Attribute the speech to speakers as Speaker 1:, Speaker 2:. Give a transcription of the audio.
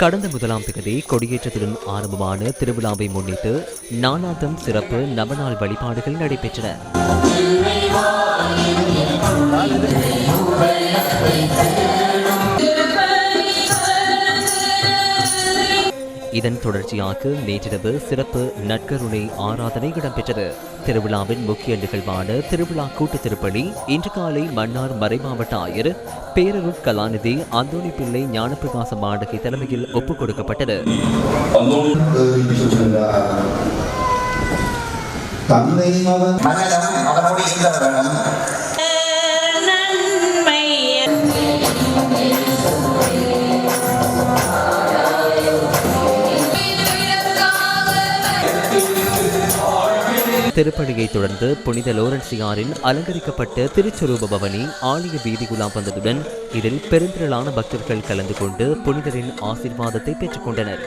Speaker 1: கடந்த 1ஆம் தேதி கொடியேற்றத்துடன் ஆரம்பமான திருவிழாவை முன்னிட்டு நாளாந்தம் சிறப்பு நவநாள் வழிபாடுகள் நடைபெற்றன. இதன் தொடர்ச்சியாக நேற்றிரவு சிறப்பு நற்கருணை ஆராதனை இடம்பெற்றது. திருவிழாவின் முக்கிய நிகழ்வான திருவிழா கூட்டு திருப்பலி இன்று காலை மன்னார் மறைமாவட்ட ஆயர் பேரருட் கலாநிதி அந்தோணி பிள்ளை ஞானப்பிரகாச மாடகை தலைமையில் ஒப்புக் கொடுக்கப்பட்டது. திருப்பலியை தொடர்ந்து புனித லோரன்சியாரின் அலங்கரிக்கப்பட்ட திருச்சொரூப பவனி ஆலய வீதிக்குலா வந்ததுடன் இதில் பெருந்திரளான பக்தர்கள் கலந்து கொண்டு புனிதரின் ஆசீர்வாதத்தை பெற்றுக் கொண்டனர்.